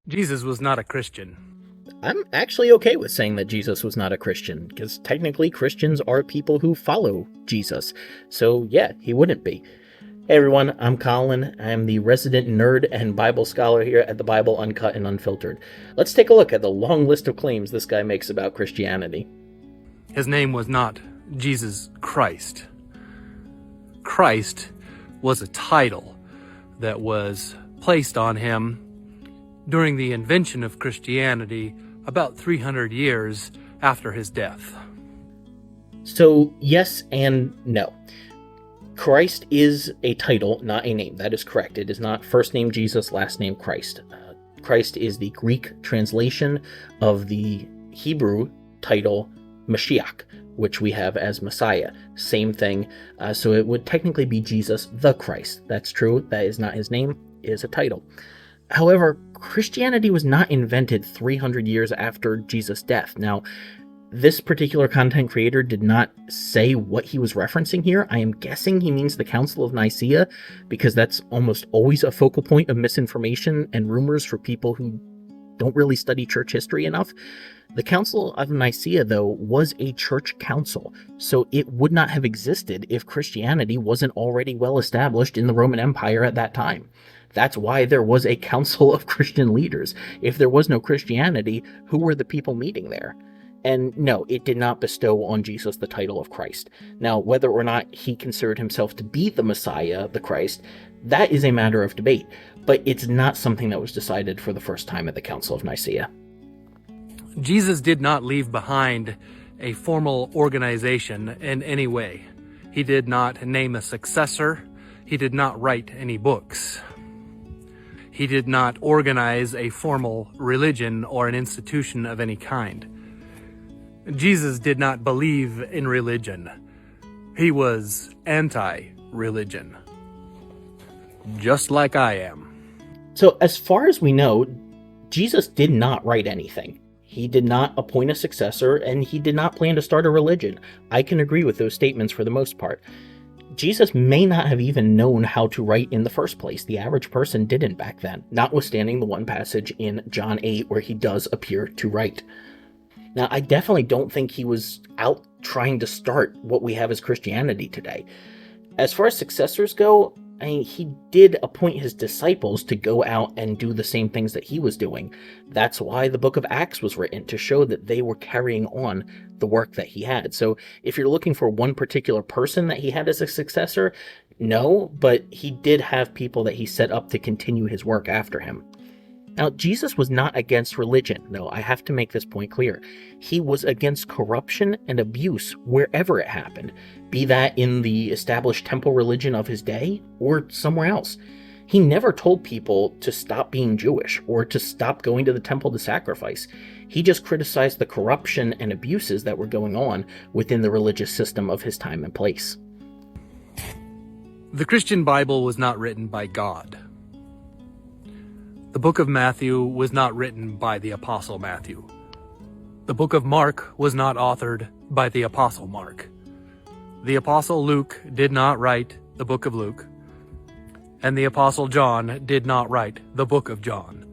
Jesus was not a Christian. I'm actually okay with saying that Jesus was not a Christian, because technically Christians are people who follow Jesus. So yeah, he wouldn't be. Hey everyone, I'm Colin. I'm the resident nerd and Bible scholar here at the Bible Uncut and Unfiltered. Let's take a look at the long list of claims this guy makes about Christianity. His name was not Jesus Christ. Christ was a title that was placed on him during the invention of Christianity about 300 years after his death. So yes and no. Christ is a title, not a name. That is correct. It is not first name Jesus, last name Christ. Christ is the Greek translation of the Hebrew title Mashiach, which we have as Messiah. Same thing. So it would technically be Jesus the Christ. That's true. That is not his name. It is a title. However, Christianity was not invented 300 years after Jesus' death. Now, this particular content creator did not say what he was referencing here. I am guessing he means the Council of Nicaea, because that's almost always a focal point of misinformation and rumors for people who don't really study church history enough. The Council of Nicaea, though, was a church council, so it would not have existed if Christianity wasn't already well established in the Roman Empire at that time. That's why there was a council of Christian leaders. If there was no Christianity, who were the people meeting there? And no, it did not bestow on Jesus the title of Christ. Now, whether or not he considered himself to be the Messiah, the Christ, that is a matter of debate, but it's not something that was decided for the first time at the Council of Nicaea. Jesus did not leave behind a formal organization in any way. He did not name a successor. He did not write any books. He did not organize a formal religion or an institution of any kind. Jesus did not believe in religion. He was anti-religion, just like I am. So as far as we know, Jesus did not write anything. He did not appoint a successor, and he did not plan to start a religion. I can agree with those statements for the most part. Jesus may not have even known how to write in the first place. The average person didn't back then, notwithstanding the one passage in John 8 where he does appear to write. Now, I definitely don't think he was out trying to start what we have as Christianity today. As far as successors go, he did appoint his disciples to go out and do the same things that he was doing. That's why the book of Acts was written, to show that they were carrying on the work that he had. So if you're looking for one particular person that he had as a successor, no, but he did have people that he set up to continue his work after him. Now, Jesus was not against religion. No, I have to make this point clear. He was against corruption and abuse wherever it happened, be that in the established temple religion of his day or somewhere else. He never told people to stop being Jewish or to stop going to the temple to sacrifice. He just criticized the corruption and abuses that were going on within the religious system of his time and place. The Christian Bible was not written by God. The book of Matthew was not written by the Apostle Matthew. The book of Mark was not authored by the Apostle Mark. The Apostle Luke did not write the book of Luke. And the Apostle John did not write the book of John.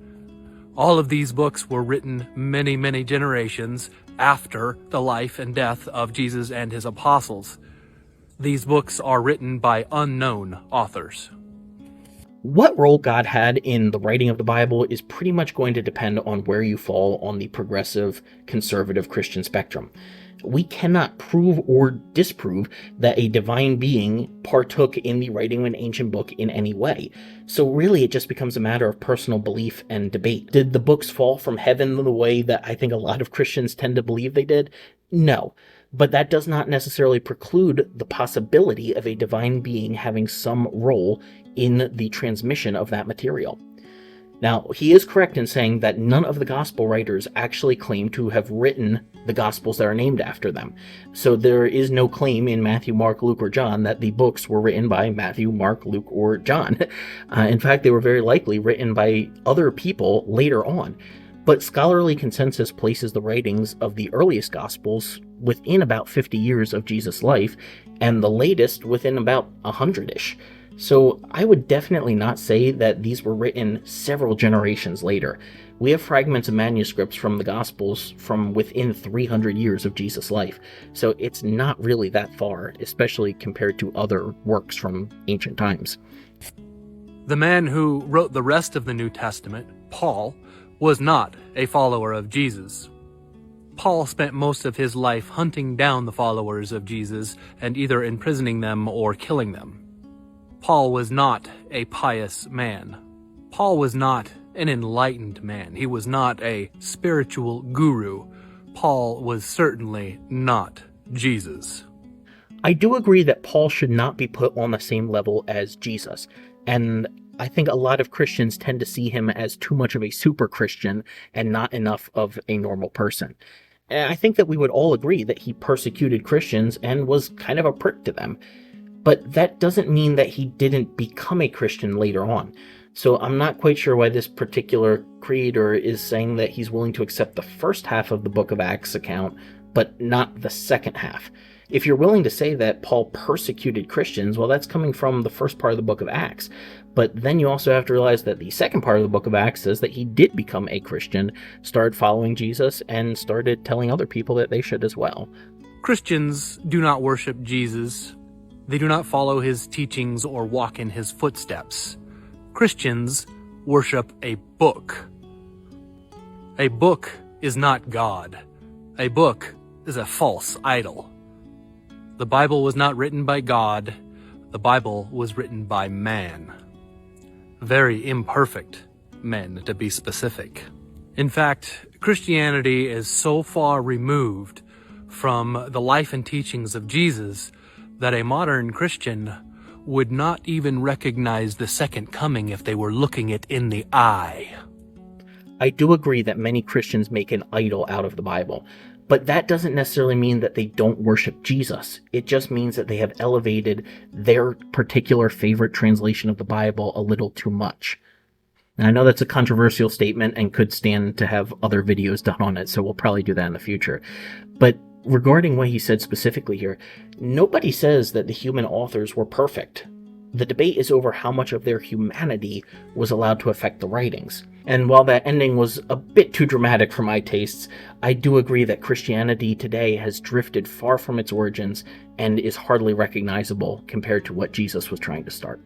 All of these books were written many, many generations after the life and death of Jesus and his apostles. These books are written by unknown authors. What role God had in the writing of the Bible is pretty much going to depend on where you fall on the progressive, conservative Christian spectrum. We cannot prove or disprove that a divine being partook in the writing of an ancient book in any way. So really it just becomes a matter of personal belief and debate. Did the books fall from heaven the way that I think a lot of Christians tend to believe they did? No. But that does not necessarily preclude the possibility of a divine being having some role in the transmission of that material. Now, he is correct in saying that none of the gospel writers actually claim to have written the gospels that are named after them. So there is no claim in Matthew, Mark, Luke, or John that the books were written by Matthew, Mark, Luke, or John. In fact, they were very likely written by other people later on. But scholarly consensus places the writings of the earliest Gospels within about 50 years of Jesus' life, and the latest within about 100-ish. So I would definitely not say that these were written several generations later. We have fragments of manuscripts from the Gospels from within 300 years of Jesus' life, so it's not really that far, especially compared to other works from ancient times. The man who wrote the rest of the New Testament, Paul, was not a follower of Jesus. Paul spent most of his life hunting down the followers of Jesus and either imprisoning them or killing them. Paul was not a pious man. Paul was not an enlightened man. He was not a spiritual guru. Paul was certainly not Jesus. I do agree that Paul should not be put on the same level as Jesus, and I think a lot of Christians tend to see him as too much of a super Christian and not enough of a normal person. And I think that we would all agree that he persecuted Christians and was kind of a prick to them. But that doesn't mean that he didn't become a Christian later on. So I'm not quite sure why this particular creator is saying that he's willing to accept the first half of the Book of Acts account, but not the second half. If you're willing to say that Paul persecuted Christians, well, that's coming from the first part of the Book of Acts. But then you also have to realize that the second part of the Book of Acts says that he did become a Christian, started following Jesus, and started telling other people that they should as well. Christians do not worship Jesus. They do not follow his teachings or walk in his footsteps. Christians worship a book. A book is not God. A book is a false idol. The Bible was not written by God. The Bible was written by man. Very imperfect men, to be specific. In fact, Christianity is so far removed from the life and teachings of Jesus that a modern Christian would not even recognize the second coming if they were looking it in the eye. I do agree that many Christians make an idol out of the Bible, but that doesn't necessarily mean that they don't worship Jesus. It just means that they have elevated their particular favorite translation of the Bible a little too much. And I know that's a controversial statement and could stand to have other videos done on it, so we'll probably do that in the future. But regarding what he said specifically here, nobody says that the human authors were perfect. The debate is over how much of their humanity was allowed to affect the writings. And while that ending was a bit too dramatic for my tastes, I do agree that Christianity today has drifted far from its origins and is hardly recognizable compared to what Jesus was trying to start.